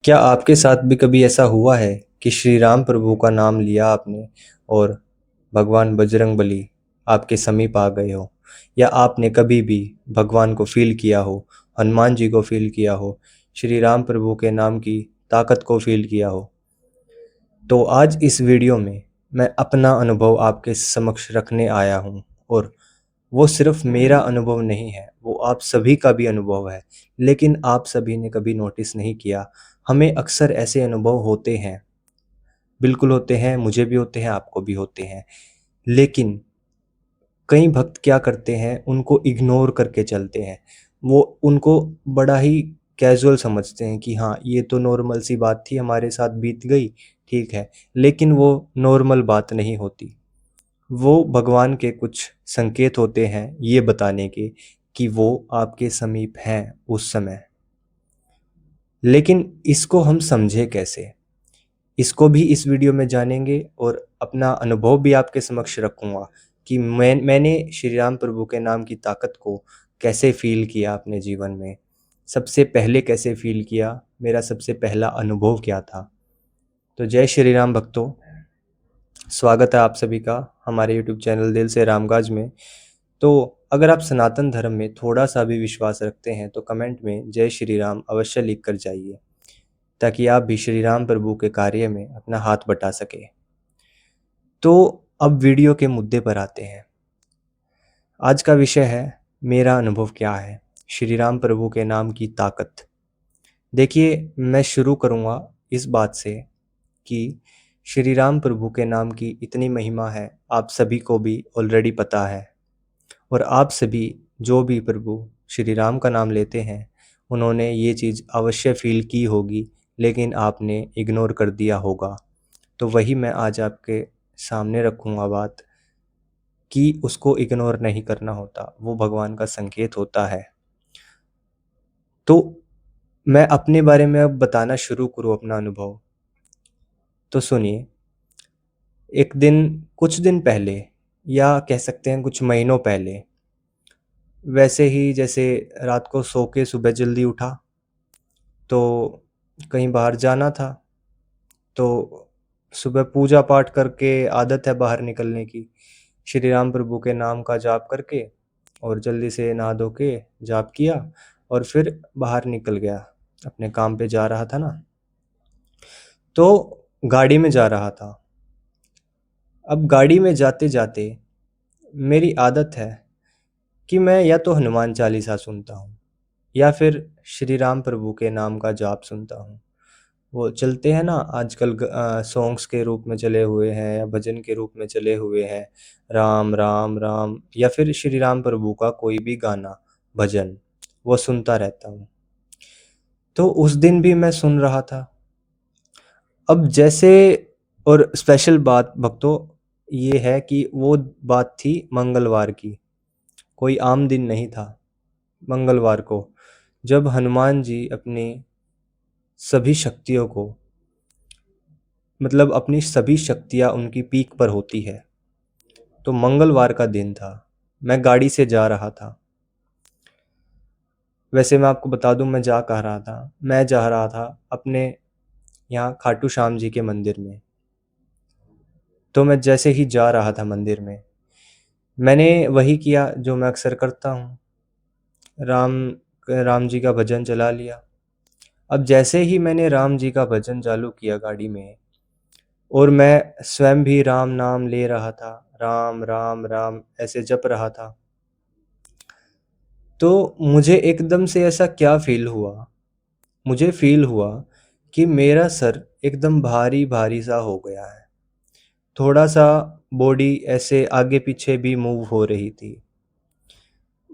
क्या आपके साथ भी कभी ऐसा हुआ है कि श्री राम प्रभु का नाम लिया आपने और भगवान बजरंगबली आपके समीप आ गए हो? या आपने कभी भी भगवान को फील किया हो, हनुमान जी को फील किया हो, श्री राम प्रभु के नाम की ताकत को फील किया हो? तो आज इस वीडियो में मैं अपना अनुभव आपके समक्ष रखने आया हूँ और वो सिर्फ मेरा अनुभव नहीं है, वो आप सभी का भी अनुभव है। लेकिन आप सभी ने कभी नोटिस नहीं किया, हमें अक्सर ऐसे अनुभव होते हैं, बिल्कुल होते हैं, मुझे भी होते हैं, आपको भी होते हैं। लेकिन कई भक्त क्या करते हैं, उनको इग्नोर करके चलते हैं। वो उनको बड़ा ही कैज़ुअल समझते हैं कि हाँ, ये तो नॉर्मल सी बात थी, हमारे साथ बीत गई, ठीक है। लेकिन वो नॉर्मल बात नहीं होती। वो भगवान के कुछ संकेत होते हैं ये बताने के कि वो आपके समीप हैं उस समय। लेकिन इसको हम समझे कैसे? इसको भी इस वीडियो में जानेंगे और अपना अनुभव भी आपके समक्ष रखूँगा कि मैंने श्री राम प्रभु के नाम की ताकत को कैसे फ़ील किया अपने जीवन में। सबसे पहले कैसे फ़ील किया, मेरा सबसे पहला अनुभव क्या था? तो जय श्री राम भक्तों, स्वागत है आप सभी का हमारे यूट्यूब चैनल दिल से रामकाज में। तो अगर आप सनातन धर्म में थोड़ा-सा भी विश्वास रखते हैं तो कमेंट में जय श्री राम अवश्य लिख कर जाइए, ताकि आप भी श्री राम प्रभु के कार्य में अपना हाथ बटा सकें। तो अब वीडियो के मुद्दे पर आते हैं। आज का विषय है मेरा अनुभव क्या है, श्री राम प्रभु के नाम की ताकत। देखिए, मैं शुरू करूँगा इस बात से कि श्री राम प्रभु के नाम की इतनी महिमा है, आप सभी को भी ऑलरेडी पता है। और आप सभी जो भी प्रभु श्री राम का नाम लेते हैं, उन्होंने ये चीज़ अवश्य फ़ील की होगी, लेकिन आपने इग्नोर कर दिया होगा। तो वही मैं आज आपके सामने रखूँगा बात कि उसको इग्नोर नहीं करना होता, वो भगवान का संकेत होता है। तो मैं अपने बारे में अब बताना शुरू करूँ अपना अनुभव, तो सुनिए। एक दिन, कुछ दिन पहले, या कह सकते हैं कुछ महीनों पहले, वैसे ही जैसे रात को सो के सुबह जल्दी उठा, तो कहीं बाहर जाना था, तो सुबह पूजा पाठ करके आदत है बाहर निकलने की, श्री राम प्रभु के नाम का जाप करके और जल्दी से नहा धो के जाप किया और फिर बाहर निकल गया, अपने काम पे जा रहा था ना। तो गाड़ी में जा रहा था। अब गाड़ी में जाते-जाते मेरी आदत है कि मैं या तो हनुमान चालीसा सुनता हूँ या फिर श्री राम प्रभु के नाम का जाप सुनता हूँ। वो चलते हैं ना आजकल सॉन्ग्स के रूप में चले हुए हैं या भजन के रूप में चले हुए हैं, राम राम राम, या फिर श्री राम प्रभु का कोई भी गाना, भजन, वो सुनता रहता हूँ। तो उस दिन भी मैं सुन रहा था। अब जैसे, और स्पेशल बात भक्तों ये है कि वो बात थी मंगलवार की, कोई आम दिन नहीं था। मंगलवार को जब हनुमान जी अपनी सभी शक्तियों को, मतलब अपनी सभी शक्तियाँ उनकी पीक पर होती है, तो मंगलवार का दिन था। मैं गाड़ी से जा रहा था। वैसे मैं आपको बता दूं मैं जा कहाँ रहा था। मैं जा रहा था अपने यहाँ खाटू श्याम जी के मंदिर में। तो मैं जैसे ही जा रहा था मंदिर में, मैंने वही किया जो मैं अक्सर करता हूँ, राम राम जी का भजन चला लिया। अब जैसे ही मैंने राम जी का भजन चालू किया गाड़ी में, और मैं स्वयं भी राम नाम ले रहा था, राम राम राम ऐसे जप रहा था, तो मुझे एकदम से ऐसा क्या फ़ील हुआ, मुझे फ़ील हुआ कि मेरा सर एकदम भारी-भारी सा हो गया है। थोड़ा-सा बॉडी ऐसे आगे-पीछे भी मूव हो रही थी।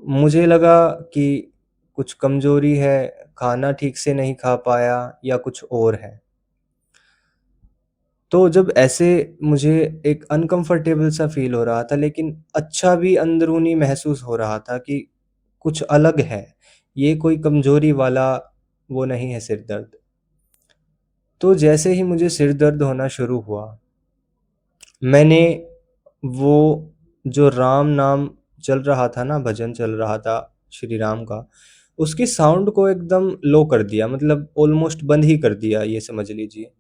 मुझे लगा कि कुछ कमज़ोरी है, खाना ठीक से नहीं खा पाया या कुछ और है। तो जब ऐसे मुझे एक अनकम्फ़र्टेबल सा फ़ील हो रहा था, लेकिन अच्छा भी अंदरूनी महसूस हो रहा था कि कुछ अलग है, ये कोई कमज़ोरी वाला वो नहीं है सिर दर्द। तो जैसे ही मुझे सिर दर्द होना शुरू हुआ, मैंने वो जो राम नाम चल रहा था ना, भजन चल रहा था श्री राम का, उसकी साउंड को एकदम लो कर दिया, मतलब ऑलमोस्ट बंद ही कर दिया, ये समझ लीजिए।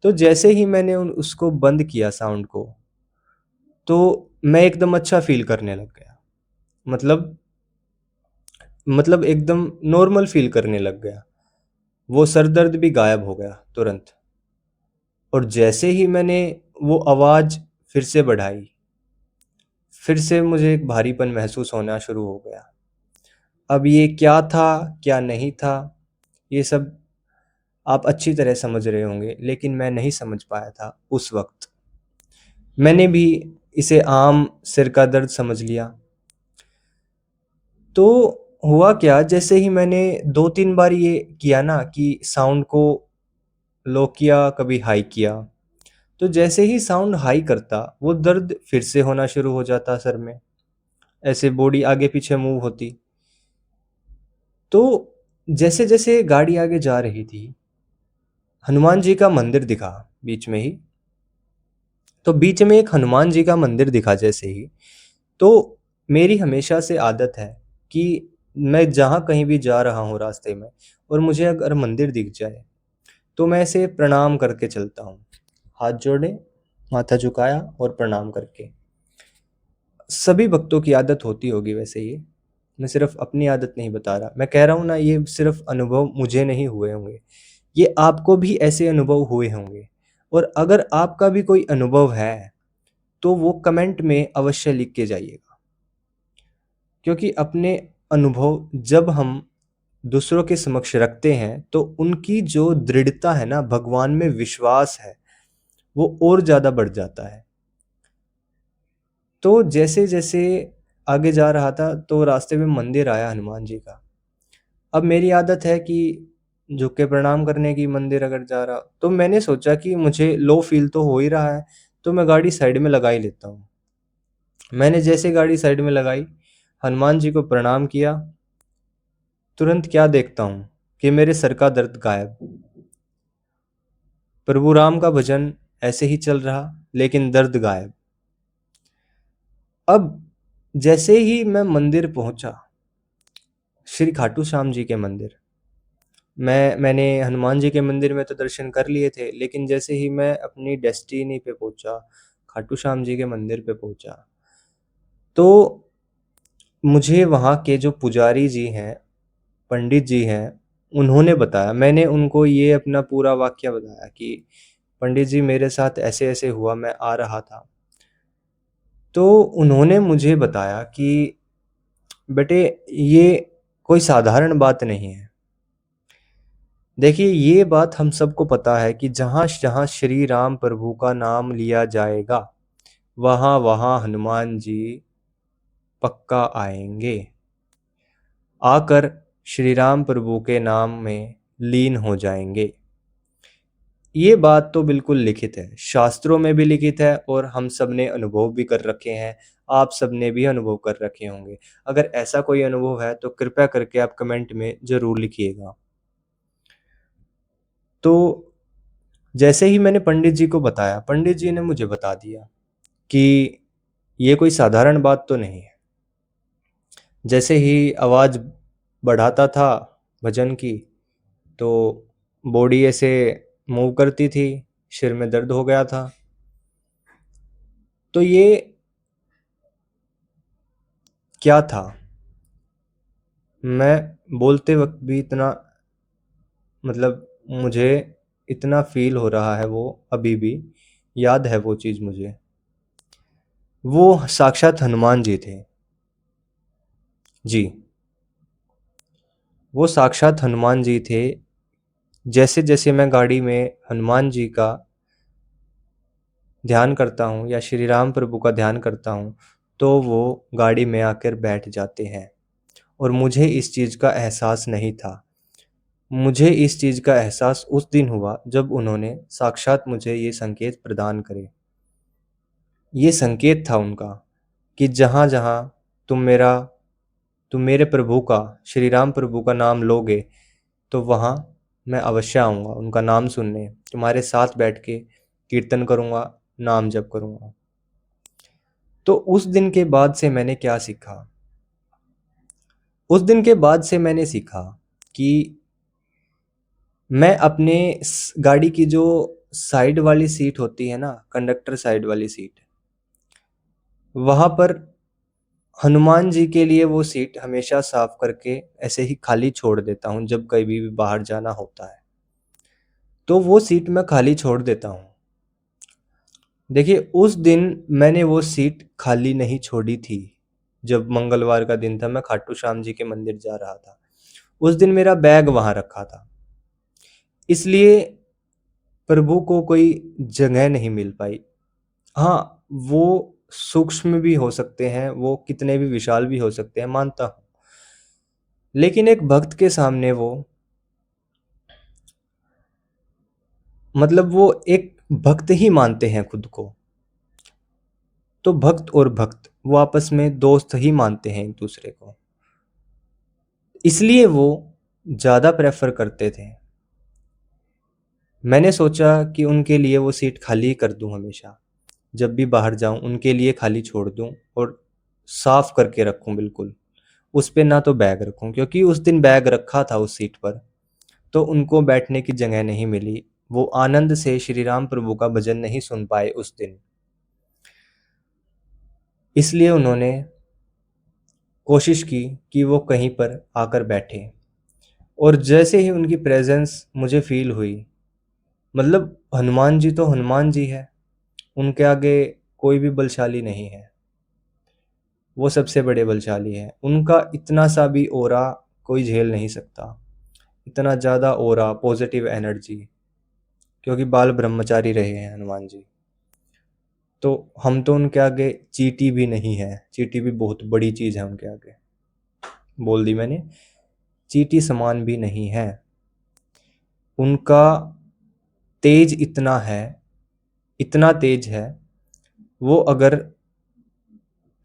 तो जैसे ही मैंने उसको बंद किया साउंड को, तो मैं एकदम अच्छा फील करने लग गया। मतलब एकदम नॉर्मल फील करने लग गया। वो सर दर्द भी गायब हो गया तुरंत। और जैसे ही मैंने वो आवाज़ फिर से बढ़ाई, फिर से मुझे एक भारीपन महसूस होना शुरू हो गया। अब ये क्या था, क्या नहीं था, ये सब आप अच्छी तरह समझ रहे होंगे, लेकिन मैं नहीं समझ पाया था उस वक़्त। मैंने भी इसे आम सिर का दर्द समझ लिया। तो हुआ क्या, जैसे ही मैंने 2-3 बार ये किया ना कि साउंड को लो किया, कभी हाई किया, तो जैसे ही साउंड हाई करता, वो दर्द फिर से होना शुरू हो जाता सर में। ऐसे बॉडी आगे पीछे मूव होती। तो जैसे-जैसे गाड़ी आगे जा रही थी, हनुमान जी का मंदिर दिखा बीच में ही। तो बीच में एक हनुमान जी का मंदिर दिखा जैसे ही, तो मेरी हमेशा से आदत है कि मैं जहाँ कहीं भी जा रहा हूँ रास्ते में और मुझे अगर मंदिर दिख जाए, तो मैं इसे प्रणाम करके चलता हूँ। हाथ जोड़े, माथा झुकाया और प्रणाम करके। सभी भक्तों की आदत होती होगी वैसे ये। मैं सिर्फ़ अपनी आदत नहीं बता रहा। मैं कह रहा हूँ ना, ये सिर्फ़ अनुभव मुझे नहीं हुए होंगे। ये आपको भी ऐसे अनुभव हुए होंगे। और अगर आपका भी कोई अनुभव है, तो वो कमेंट में अवश्य लिख के जाइएगा। क्योंकि अपने अनुभव जब हम दूसरों के समक्ष रखते हैं, तो उनकी जो दृढ़ता है ना, भगवान में विश्वास है, वो और ज़्यादा बढ़ जाता है। तो जैसे-जैसे आगे जा रहा था, तो रास्ते में मंदिर आया हनुमान जी का। अब मेरी आदत है कि झुक के प्रणाम करने की, मंदिर अगर जा रहा, तो मैंने सोचा कि मुझे लो फ़ील तो हो ही रहा है, तो मैं गाड़ी साइड में लगा ही लेता हूँ। मैंने जैसे गाड़ी साइड में लगाई, हनुमान जी को प्रणाम किया, तुरंत क्या देखता हूँ कि मेरे सर का दर्द गायब। प्रभु राम का भजन ऐसे ही चल रहा, लेकिन दर्द गायब। अब जैसे ही मैं मंदिर पहुंचा, श्री खाटू श्याम जी के मंदिर, मैंने हनुमान जी के मंदिर में तो दर्शन कर लिए थे, लेकिन जैसे ही मैं अपनी डेस्टिनी पे पहुंचा, खाटू श्याम जी के मंदिर पे पहुंचा, तो मुझे वहाँ के जो पुजारी जी हैं, पंडित जी हैं, उन्होंने बताया, मैंने उनको ये अपना पूरा वाकया बताया कि पंडित जी मेरे साथ ऐसे-ऐसे हुआ, मैं आ रहा था। तो उन्होंने मुझे बताया कि बेटे, ये कोई साधारण बात नहीं है। देखिए, ये बात हम सबको पता है कि जहाँ-जहाँ श्री राम प्रभु का नाम लिया जाएगा, वहाँ-वहाँ हनुमान जी पक्का आएँगे। आकर श्री राम प्रभु के नाम में लीन हो जाएँगे। ये बात तो बिल्कुल लिखित है, शास्त्रों में भी लिखित है और हम सब ने अनुभव भी कर रखे हैं, आप सबने भी अनुभव कर रखे होंगे। अगर ऐसा कोई अनुभव है, तो कृपया करके आप कमेंट में ज़रूर लिखिएगा। तो जैसे ही मैंने पंडित जी को बताया, पंडित जी ने मुझे बता दिया कि ये कोई साधारण बात तो नहीं है। जैसे ही आवाज़ बढ़ाता था भजन की, तो बॉडी ऐसे मूव करती थी, सिर में दर्द हो गया था। तो ये क्या था? मैं बोलते वक़्त भी इतना, मतलब मुझे इतना फ़ील हो रहा है, वो अभी भी याद है वो चीज़ मुझे। वो साक्षात हनुमान जी थे। जी, वो साक्षात हनुमान जी थे। जैसे-जैसे मैं गाड़ी में हनुमान जी का ध्यान करता हूँ या श्री राम प्रभु का ध्यान करता हूँ, तो वो गाड़ी में आकर बैठ जाते हैं और मुझे इस चीज़ का एहसास नहीं था। मुझे इस चीज़ का एहसास उस दिन हुआ जब उन्होंने साक्षात मुझे ये संकेत प्रदान करे। ये संकेत था उनका कि जहाँ-जहाँ तुम मेरा तुम मेरे प्रभु का, श्री राम प्रभु का नाम लोगे, तो वहाँ मैं अवश्य आऊँगा उनका नाम सुनने, तुम्हारे साथ बैठ के कीर्तन करूँगा, नाम जप करूँगा। तो उस दिन के बाद से मैंने क्या सीखा? उस दिन के बाद से मैंने सीखा कि मैं अपने गाड़ी की जो साइड वाली सीट होती है ना, कंडक्टर साइड वाली सीट, वहां पर हनुमान जी के लिए वो सीट हमेशा साफ करके ऐसे ही खाली छोड़ देता हूँ। जब कभी भी बाहर जाना होता है तो वो सीट मैं खाली छोड़ देता हूँ। देखिए, उस दिन मैंने वो सीट खाली नहीं छोड़ी थी। जब मंगलवार का दिन था, मैं खाटू श्याम जी के मंदिर जा रहा था। उस दिन मेरा बैग वहां रखा था, इसलिए प्रभु को कोई जगह नहीं मिल पाई। हाँ, वो सूक्ष्म भी हो सकते हैं, वो कितने भी विशाल भी हो सकते हैं, मानता हूँ, लेकिन एक भक्त के सामने वो, मतलब वो एक भक्त ही मानते हैं खुद को, तो भक्त और भक्त वो आपस में दोस्त ही मानते हैं एक दूसरे को, इसलिए वो ज़्यादा प्रेफर करते थे। मैंने सोचा कि उनके लिए वो सीट खाली कर दूं, हमेशा जब भी बाहर जाऊं उनके लिए खाली छोड़ दूं और साफ करके रखूं बिल्कुल। उस पे ना तो बैग रखूं, क्योंकि उस दिन बैग रखा था उस सीट पर तो उनको बैठने की जगह नहीं मिली। वो आनंद से श्री राम प्रभु का भजन नहीं सुन पाए उस दिन, इसलिए उन्होंने कोशिश की कि वो कहीं पर आकर बैठे। और जैसे ही उनकी प्रेजेंस मुझे फील हुई, मतलब हनुमान जी तो हनुमान जी है, उनके आगे कोई भी बलशाली नहीं है, वो सबसे बड़े बलशाली हैं। उनका इतना सा भी ओरा कोई झेल नहीं सकता, इतना ज़्यादा ओरा, पॉजिटिव एनर्जी, क्योंकि बाल ब्रह्मचारी रहे हैं हनुमान जी। तो हम तो उनके आगे चींटी भी नहीं है, चींटी भी बहुत बड़ी चीज़ है उनके आगे, बोल दी मैंने, चींटी समान भी नहीं है। उनका तेज इतना है, इतना तेज है, वो अगर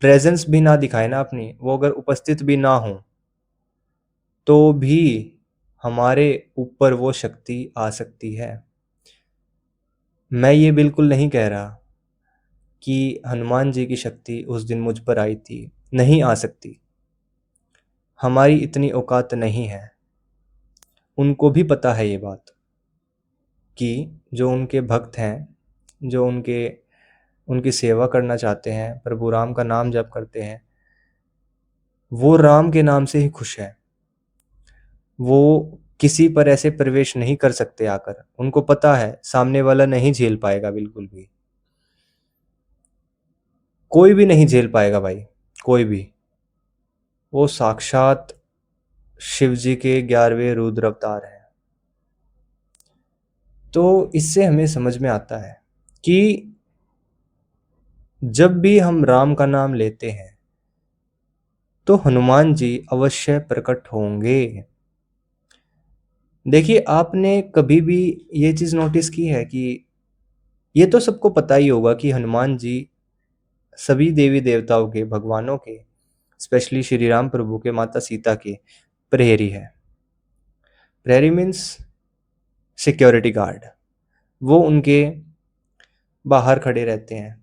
प्रेजेंस भी ना दिखाए ना अपनी, वो अगर उपस्थित भी ना हो, तो भी हमारे ऊपर वो शक्ति आ सकती है। मैं ये बिल्कुल नहीं कह रहा कि हनुमान जी की शक्ति उस दिन मुझ पर आई थी, नहीं आ सकती, हमारी इतनी औकात नहीं है। उनको भी पता है ये बात कि जो उनके भक्त हैं, जो उनकी सेवा करना चाहते हैं, प्रभु राम का नाम जप करते हैं, वो राम के नाम से ही खुश है। वो किसी पर ऐसे प्रवेश नहीं कर सकते आकर, उनको पता है सामने वाला नहीं झेल पाएगा, बिल्कुल भी कोई भी नहीं झेल पाएगा भाई, कोई भी। वो साक्षात शिव जी के 11वें रुद्र अवतार हैं। तो इससे हमें समझ में आता है कि जब भी हम राम का नाम लेते हैं तो हनुमान जी अवश्य प्रकट होंगे। देखिए, आपने कभी भी ये चीज़ नोटिस की है कि ये तो सबको पता ही होगा कि हनुमान जी सभी देवी देवताओं के, भगवानों के, स्पेशली श्री राम प्रभु के, माता सीता के प्रहरी है। प्रहरी मीन्स सिक्योरिटी गार्ड। वो उनके बाहर खड़े रहते हैं,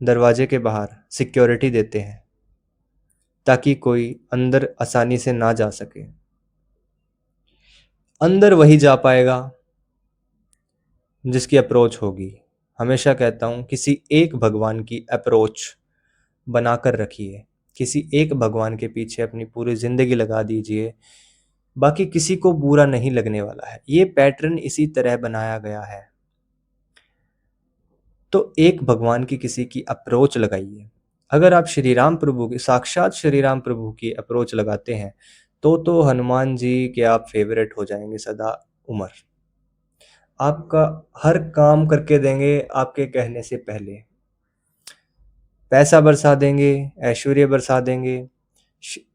दरवाजे के बाहर सिक्योरिटी देते हैं, ताकि कोई अंदर आसानी से ना जा सके। अंदर वही जा पाएगा जिसकी अप्रोच होगी। हमेशा कहता हूँ, किसी एक भगवान की अप्रोच बनाकर रखिए, किसी एक भगवान के पीछे अपनी पूरी ज़िंदगी लगा दीजिए, बाकी किसी को बुरा नहीं लगने वाला है। ये पैटर्न इसी तरह बनाया गया है। तो एक भगवान की किसी की अप्रोच लगाइए। अगर आप श्री राम प्रभु की, साक्षात श्री राम प्रभु की अप्रोच लगाते हैं तो हनुमान जी के आप फेवरेट हो जाएंगे सदा उम्र। आपका हर काम करके देंगे आपके कहने से पहले, पैसा बरसा देंगे, ऐश्वर्य बरसा देंगे।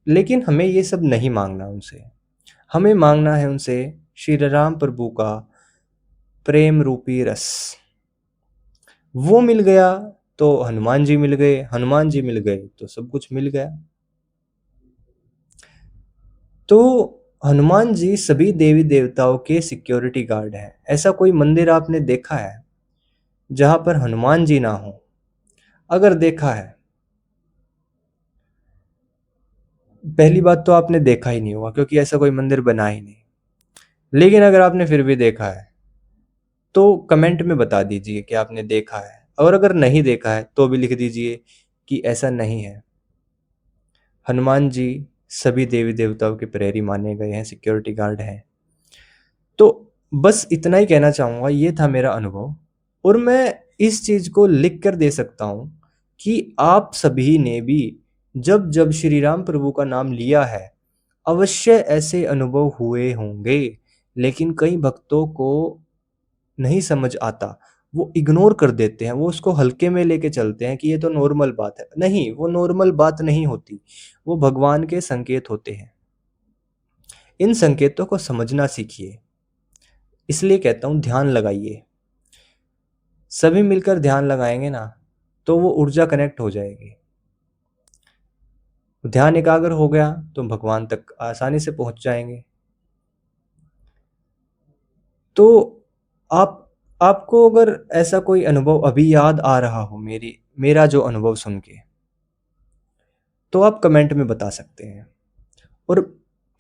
लेकिन हमें ये सब नहीं मांगना उनसे, हमें मांगना है उनसे श्री राम प्रभु का प्रेम रूपी रस। वो मिल गया तो हनुमान जी मिल गए, हनुमान जी मिल गए तो सब कुछ मिल गया। तो हनुमान जी सभी देवी देवताओं के सिक्योरिटी गार्ड हैं। ऐसा कोई मंदिर आपने देखा है जहां पर हनुमान जी ना हो? अगर देखा है पहली बात तो आपने देखा ही नहीं होगा, क्योंकि ऐसा कोई मंदिर बना ही नहीं। लेकिन अगर आपने फिर भी देखा है तो कमेंट में बता दीजिए कि आपने देखा है, और अगर नहीं देखा है तो भी लिख दीजिए कि ऐसा नहीं है। हनुमान जी सभी देवी देवताओं के प्रहरी माने गए हैं, सिक्योरिटी गार्ड हैं। तो बस इतना ही कहना चाहूँगा, ये था मेरा अनुभव। और मैं इस चीज़ को लिख कर दे सकता हूँ कि आप सभी ने भी जब जब श्री राम प्रभु का नाम लिया है, अवश्य ऐसे अनुभव हुए होंगे। लेकिन कई भक्तों को नहीं समझ आता, वो इग्नोर कर देते हैं, वो उसको हल्के में लेके चलते हैं कि ये तो नॉर्मल बात है। नहीं, वो नॉर्मल बात नहीं होती, वो भगवान के संकेत होते हैं। इन संकेतों को समझना सीखिए। इसलिए कहता हूँ ध्यान लगाइए। सभी मिलकर ध्यान लगाएंगे ना, तो वो ऊर्जा कनेक्ट हो जाएगी। ध्यान एकाग्र हो गया तो भगवान तक आसानी से पहुंच जाएंगे। तो आप आपको अगर ऐसा कोई अनुभव अभी याद आ रहा हो मेरा जो अनुभव सुन के, तो आप कमेंट में बता सकते हैं। और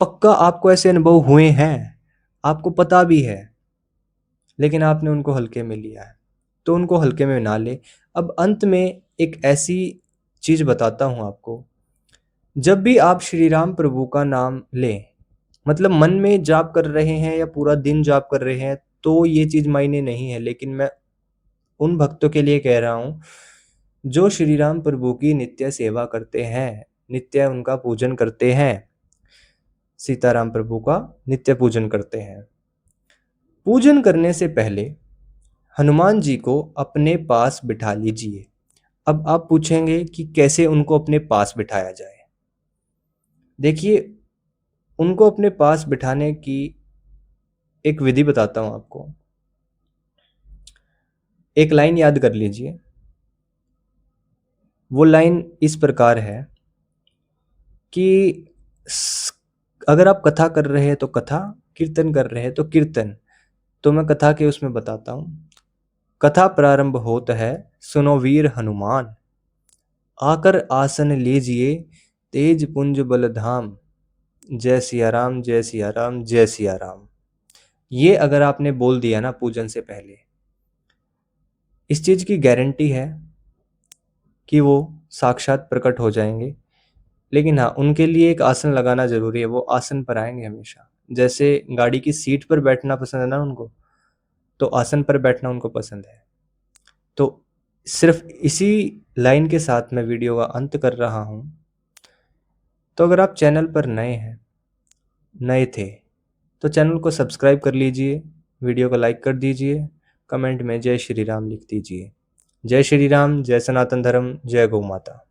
पक्का आपको ऐसे अनुभव हुए हैं, आपको पता भी है, लेकिन आपने उनको हल्के में लिया है, तो उनको हल्के में ना ले। अब अंत में एक ऐसी चीज बताता हूं आपको। जब भी आप श्री राम प्रभु का नाम लें, मतलब मन में जाप कर रहे हैं या पूरा दिन जाप कर रहे हैं, तो ये चीज मायने नहीं है। लेकिन मैं उन भक्तों के लिए कह रहा हूँ जो श्री राम प्रभु की नित्य सेवा करते हैं, नित्य उनका पूजन करते हैं, सीताराम प्रभु का नित्य पूजन करते हैं। पूजन करने से पहले हनुमान जी को अपने पास बिठा लीजिए। अब आप पूछेंगे कि कैसे उनको अपने पास बिठाया जाए। देखिए, उनको अपने पास बिठाने की एक विधि बताता हूं आपको। एक लाइन याद कर लीजिए। वो लाइन इस प्रकार है कि अगर आप कथा कर रहे हैं तो कथा, कीर्तन कर रहे हैं तो कीर्तन। तो मैं कथा के उसमें बताता हूँ। कथा प्रारंभ होता है, सुनो वीर हनुमान, आकर आसन लीजिए, तेज पुंज बल धाम, जय सिया राम जय सिया राम जय सिया राम। ये अगर आपने बोल दिया ना पूजन से पहले, इस चीज की गारंटी है कि वो साक्षात प्रकट हो जाएंगे। लेकिन हाँ, उनके लिए एक आसन लगाना जरूरी है, वो आसन पर आएंगे हमेशा। जैसे गाड़ी की सीट पर बैठना पसंद है ना उनको, तो आसन पर बैठना उनको पसंद है। तो सिर्फ इसी लाइन के साथ मैं वीडियो का अंत कर रहा हूँ। तो अगर आप चैनल पर नए थे तो चैनल को सब्सक्राइब कर लीजिए, वीडियो को लाइक कर दीजिए, कमेंट में जय श्री राम लिख दीजिए। जय श्री राम, जय सनातन धर्म, जय गौ माता।